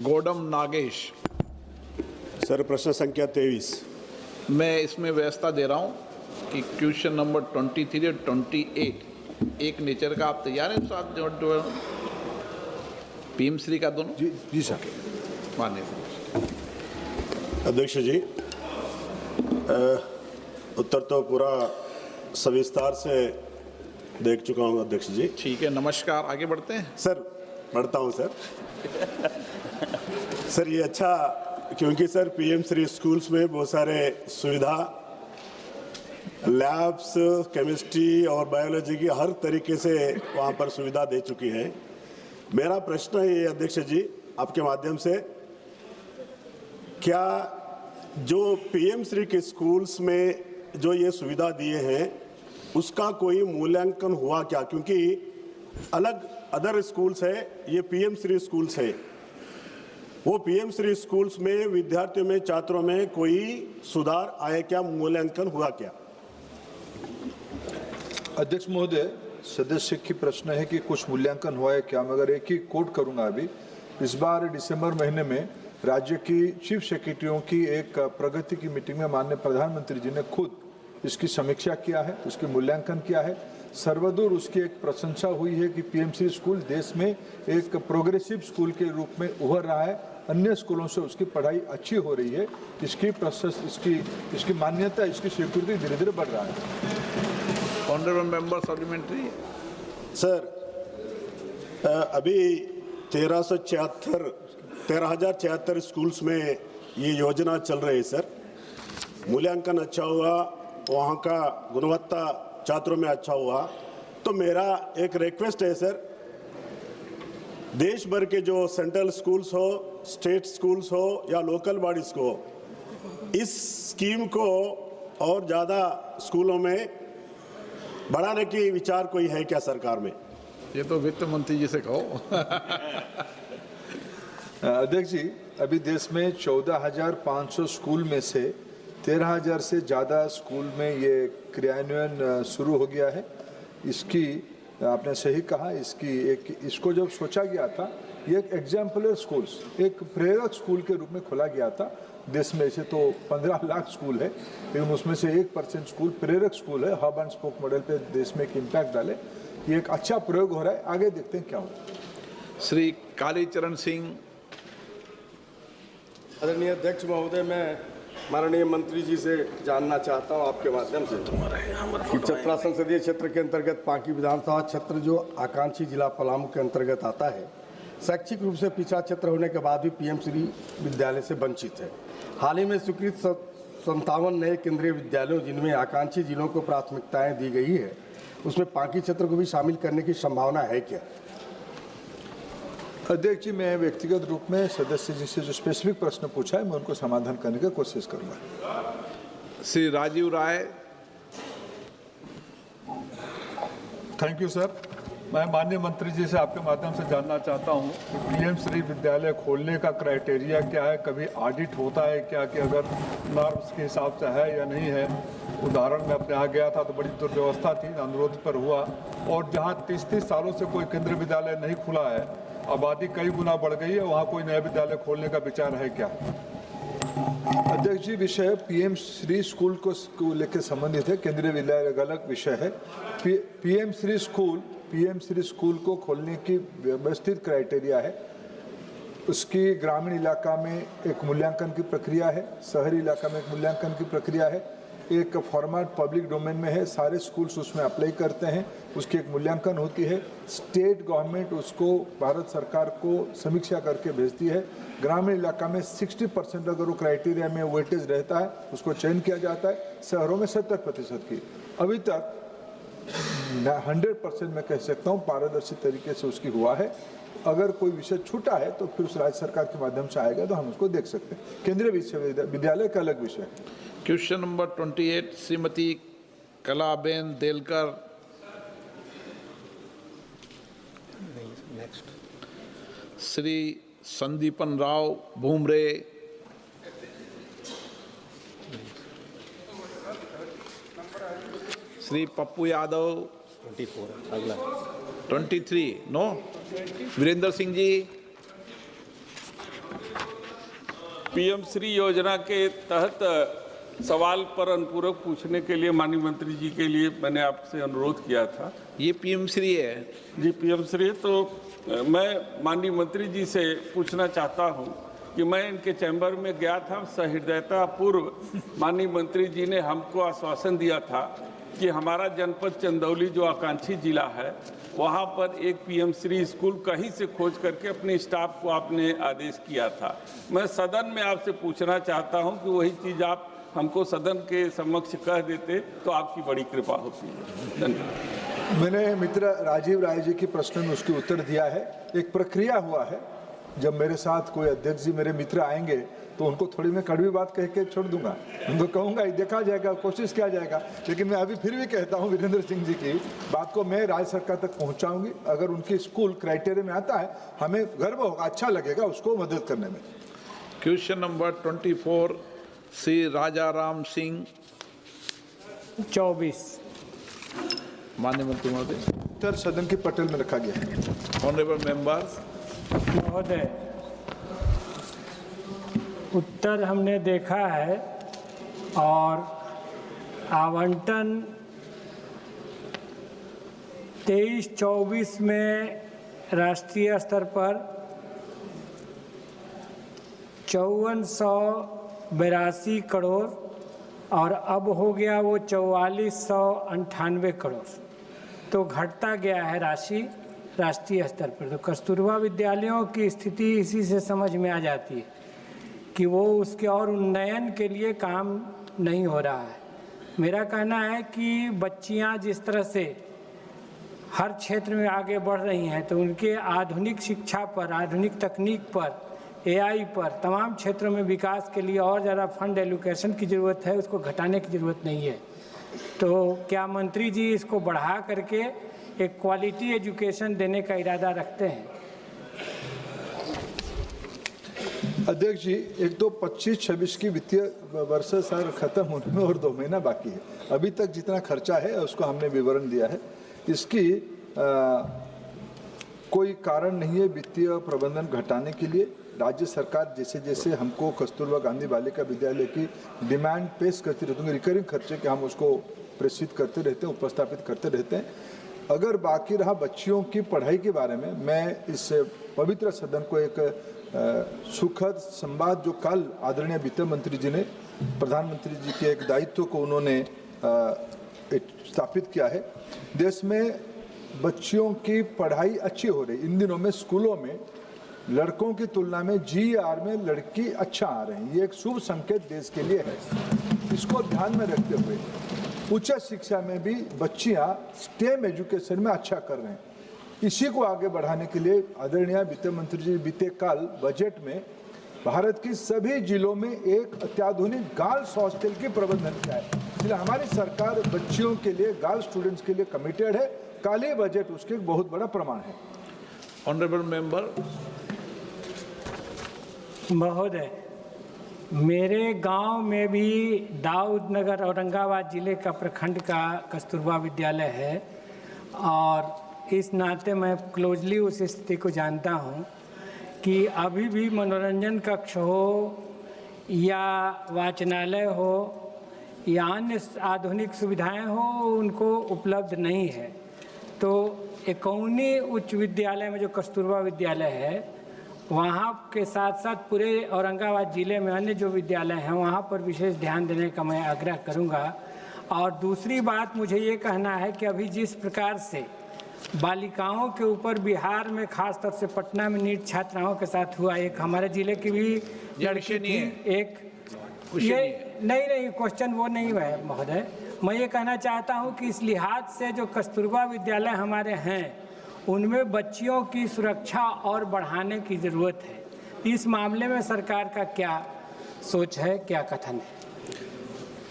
गोडम नागेश। सर प्रश्न संख्या 23। मैं इसमें व्यवस्था दे रहा हूँ कि क्वेश्चन नंबर 23 और 28 एक नेचर का आप तैयार हैं साथ जो पीएम श्री का दोनों? जी सर। मान्य अध्यक्ष जी, उत्तर तो पूरा सविस्तार से देख चुका हूँ अध्यक्ष जी। ठीक है, नमस्कार। आगे बढ़ते हैं सर। बढ़ता हूँ सर। सर ये अच्छा, क्योंकि सर पीएम श्री स्कूल्स में बहुत सारे सुविधा, लैब्स, केमिस्ट्री और बायोलॉजी की हर तरीके से वहाँ पर सुविधा दे चुकी है। मेरा प्रश्न है ये अध्यक्ष जी आपके माध्यम से, क्या जो पीएम श्री के स्कूल्स में जो ये सुविधा दिए हैं उसका कोई मूल्यांकन हुआ क्या? क्योंकि अलग अदर स्कूल्स है, ये पीएम श्री स्कूल्स है। वो पीएम श्री स्कूल्स में विद्यार्थियों में, छात्रों में कोई सुधार आया क्या? मूल्यांकन हुआ क्या? अध्यक्ष महोदय, सदस्य की प्रश्न है कि कुछ मूल्यांकन हुआ है क्या? मगर एक ही कोट करूंगा अभी। इस बार दिसंबर महीने में राज्य की चीफ सेक्रेटरियों की एक प्रगति की मीटिंग में माननीय प्रधानमंत्री जी ने खुद इसकी समीक्षा किया है, उसकी मूल्यांकन किया है। सर्वदूर उसकी एक प्रशंसा हुई है कि पीएमसी स्कूल देश में एक प्रोग्रेसिव स्कूल के रूप में उभर रहा है, अन्य स्कूलों से उसकी पढ़ाई अच्छी हो रही है। इसकी मान्यता, इसकी स्वीकृति धीरे धीरे बढ़ रहा है। Honourable member supplementary. सर अभी 13,076 स्कूल्स में ये योजना चल रही है सर। मूल्यांकन अच्छा हुआ, वहाँ का गुणवत्ता छात्रों में अच्छा हुआ। तो मेरा एक रिक्वेस्ट है सर, देश भर के जो सेंट्रल स्कूल्स हो, स्टेट स्कूल्स हो या लोकल बॉडीज को, इस स्कीम को और ज़्यादा स्कूलों में बढ़ाने की विचार कोई है क्या सरकार में? ये तो वित्त मंत्री जी से कहो। अध्यक्ष जी, अभी देश में 14,500 स्कूल में से 13,000 से ज़्यादा स्कूल में ये क्रियान्वयन शुरू हो गया है। इसकी आपने सही कहा, इसको जब सोचा गया था, ये एक एग्जाम्पलर स्कूल्स, एक प्रेरक स्कूल के रूप में खोला गया था। देश में ऐसे तो 15 लाख स्कूल है, लेकिन उसमें से 1% स्कूल प्रेरक स्कूल है। हब एंड स्पोक मॉडल पे देश में एक इम्पैक्ट डाले। ये एक अच्छा प्रयोग हो रहा है, आगे देखते हैं क्या होता है। श्री कालीचरण सिंह। आदरणीय अध्यक्ष महोदय, मैं माननीय मंत्री जी से जानना चाहता हूं आपके माध्यम से कि चतरा संसदीय क्षेत्र के अंतर्गत पांकी विधानसभा क्षेत्र जो आकांक्षी जिला पलामू के अंतर्गत आता है, शैक्षिक रूप से पिछड़ा क्षेत्र होने के बाद भी पीएम श्री विद्यालय से वंचित है। हाल ही में स्वीकृत 57 नए केंद्रीय विद्यालयों जिनमें आकांक्षी जिलों को प्राथमिकताएं दी गई है, उसमें पांकी क्षेत्र को भी शामिल करने की संभावना है क्या? अध्यक्ष जी, मैं व्यक्तिगत रूप में सदस्य जी से जो स्पेसिफिक प्रश्न पूछा है, मैं उनको समाधान करने की कोशिश करूंगा। Shri Rajeev Rai. Thank you sir. मैं माननीय मंत्री जी से आपके माध्यम से जानना चाहता हूं कि पीएम श्री विद्यालय खोलने का क्राइटेरिया क्या है? कभी ऑडिट होता है क्या कि अगर नॉर्म्स के हिसाब से है या नहीं है? उदाहरण में अपने यहाँ गया था तो बड़ी दुर्व्यवस्था थी, अनुरोध पर हुआ। और जहाँ 30-30 सालों से कोई केंद्रीय विद्यालय नहीं खुला है, आबादी कई गुना बढ़ गई है, वहाँ कोई नया विद्यालय खोलने का विचार है क्या? अध्यक्ष जी, विषय पीएम श्री स्कूल को लेकर संबंधित है। केंद्रीय विद्यालय एक अलग विषय है। पीएम श्री स्कूल को खोलने की व्यवस्थित क्राइटेरिया है। उसकी ग्रामीण इलाका में एक मूल्यांकन की प्रक्रिया है, शहरी इलाका में एक मूल्यांकन की प्रक्रिया है। एक फॉर्मेट पब्लिक डोमेन में है, सारे स्कूल्स उसमें अप्लाई करते हैं, उसकी एक मूल्यांकन होती है। स्टेट गवर्नमेंट उसको भारत सरकार को समीक्षा करके भेजती है। ग्रामीण इलाका में 60% अगर वो क्राइटेरिया में वेटेज रहता है, उसको चयन किया जाता है। शहरों में 70% की। अभी तक 100% मैं कह सकता हूँ पारदर्शी तरीके से उसकी हुआ है। अगर कोई विषय छूटा है तो फिर उस राज्य सरकार के माध्यम से आएगा तो हम उसको देख सकते हैं। केंद्रीय विश्वविद्यालय का अलग विषय है। Question number 28 Shrimati Kalaben Delkar. श्री संदीपन राव भूमरे। श्री पप्पू यादव। 24 अगला 23 नो। वीरेंद्र सिंह जी। पीएम श्री योजना के तहत सवाल पर अनुपूरक पूछने के लिए माननीय मंत्री जी के लिए मैंने आपसे अनुरोध किया था। ये पीएम श्री है। जी पीएम श्री, तो मैं माननीय मंत्री जी से पूछना चाहता हूं कि मैं इनके चैम्बर में गया था, सहृदयता पूर्व माननीय मंत्री जी ने हमको आश्वासन दिया था कि हमारा जनपद चंदौली जो आकांक्षी जिला है वहां पर एक पीएम श्री स्कूल कहीं से खोज करके अपने स्टाफ को आपने आदेश किया था। मैं सदन में आपसे पूछना चाहता हूं कि वही चीज़ आप हमको सदन के समक्ष कह देते तो आपकी बड़ी कृपा होती है। धन्यवाद। मैंने मित्र राजीव राय जी के प्रश्न में उसके उत्तर दिया है। एक प्रक्रिया हुआ है, जब मेरे साथ कोई अध्यक्ष जी मेरे मित्र आएंगे तो उनको थोड़ी मैं कड़वी बात कह के छोड़ दूंगा, उनको कहूंगा देखा जाएगा, कोशिश किया जाएगा। लेकिन मैं अभी फिर भी कहता हूं वीरेंद्र सिंह जी की बात को मैं राज्य सरकार तक पहुंचाऊंगी। अगर उनकी स्कूल क्राइटेरिया में आता है हमें गर्व होगा, अच्छा लगेगा उसको मदद करने में। Question number 24 Shri Rajaram Singh 24। माननीय मंत्री महोदय। उत्तर सदन की पटल में रखा गया है। ऑनरेबल मेंबर्स, महोदय, उत्तर हमने देखा है और आवंटन 23-24 में राष्ट्रीय स्तर पर 5482 करोड़ और अब हो गया वो 4498 करोड़, तो घटता गया है राशि राष्ट्रीय स्तर पर। तो कस्तूरबा विद्यालयों की स्थिति इसी से समझ में आ जाती है कि वो उसके और उन्नयन के लिए काम नहीं हो रहा है। मेरा कहना है कि बच्चियां जिस तरह से हर क्षेत्र में आगे बढ़ रही हैं तो उनके आधुनिक शिक्षा पर, आधुनिक तकनीक पर, एआई पर, तमाम क्षेत्रों में विकास के लिए और ज़्यादा फंड एलोकेशन की ज़रूरत है, उसको घटाने की ज़रूरत नहीं है। तो क्या मंत्री जी इसको बढ़ा करके एक क्वालिटी एजुकेशन देने का इरादा रखते हैं? अध्यक्ष जी, एक तो 25-26 की वित्तीय वर्ष सर खत्म होने में और 2 महीना बाकी है। अभी तक जितना खर्चा है उसको हमने विवरण दिया है। इसकी कोई कारण नहीं है वित्तीय प्रबंधन घटाने के लिए। राज्य सरकार जैसे जैसे हमको कस्तूरबा गांधी बालिका विद्यालय की डिमांड पेश करती रहती है, रिकरिंग खर्चे के हम उसको प्रेषित करते रहते हैं, उपस्थापित करते रहते हैं। अगर बाकी रहा बच्चियों की पढ़ाई के बारे में, मैं इस पवित्र सदन को एक सुखद संवाद जो कल आदरणीय वित्त मंत्री जी ने प्रधानमंत्री जी के एक दायित्व को उन्होंने स्थापित किया है। देश में बच्चियों की पढ़ाई अच्छी हो रही। इन दिनों में स्कूलों में लड़कों की तुलना में GR में लड़की अच्छा आ रहे हैं। ये एक शुभ संकेत देश के लिए है। इसको ध्यान में रखते हुए उच्च शिक्षा में भी बच्चियां स्टेम एजुकेशन में अच्छा कर रहे हैं। इसी को आगे बढ़ाने के लिए आदरणीय वित्त मंत्री जी बीते कल बजट में भारत की सभी जिलों में एक अत्याधुनिक गर्ल्स हॉस्टल की प्रबंधन किया है। इसलिए हमारी सरकार बच्चियों के लिए, गर्ल्स स्टूडेंट्स के लिए कमिटेड है। काली बजट उसके एक बहुत बड़ा प्रमाण है। Honourable member. महोदय, मेरे गांव में भी दाऊद नगर औरंगाबाद जिले का प्रखंड का कस्तूरबा विद्यालय है और इस नाते मैं क्लोजली उस स्थिति को जानता हूं कि अभी भी मनोरंजन कक्ष हो या वाचनालय हो या अन्य आधुनिक सुविधाएं हो, उनको उपलब्ध नहीं है। तो एकौनी उच्च विद्यालय में जो कस्तूरबा विद्यालय है वहाँ के साथ साथ पूरे औरंगाबाद जिले में अन्य जो विद्यालय हैं वहाँ पर विशेष ध्यान देने का मैं आग्रह करूँगा। और दूसरी बात मुझे ये कहना है कि अभी जिस प्रकार से बालिकाओं के ऊपर बिहार में खास तौर से पटना में नीट छात्राओं के साथ हुआ, एक हमारे जिले की भी लड़की थी, एक ये नहीं क्वेश्चन वो नहीं है महोदय। मैं ये कहना चाहता हूँ कि इस लिहाज से जो कस्तूरबा विद्यालय हमारे हैं उनमें बच्चियों की सुरक्षा और बढ़ाने की ज़रूरत है। इस मामले में सरकार का क्या सोच है, क्या कथन है?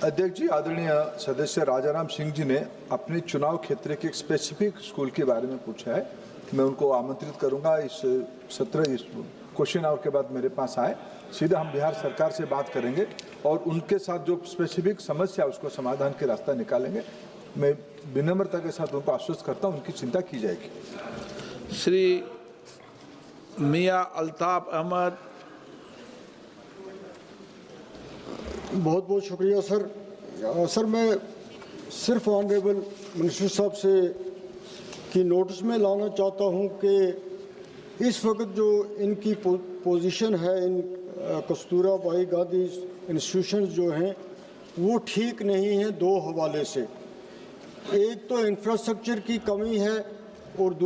अध्यक्ष जी, आदरणीय सदस्य राजाराम सिंह जी ने अपने चुनाव क्षेत्र के एक स्पेसिफिक स्कूल के बारे में पूछा है। मैं उनको आमंत्रित करूंगा इस सत्र, इस क्वेश्चन आवर के बाद मेरे पास आए, सीधा हम बिहार सरकार से बात करेंगे और उनके साथ जो स्पेसिफिक समस्या उसको समाधान के रास्ता निकालेंगे। मैं विनम्रता के साथ उनको आश्वस्त करता हूं, उनकी चिंता की जाएगी। श्री मियां अल्ताफ अहमद बहुत बहुत शुक्रिया सर। सर मैं सिर्फ ऑनरेबल मिनिस्टर साहब से की नोटिस में लाना चाहता हूं कि इस वक्त जो इनकी पोजीशन है इन कस्तूरा बाई गांधी इंस्टीट्यूशन जो हैं वो ठीक नहीं है दो हवाले से। एक तो इंफ्रास्ट्रक्चर की कमी है और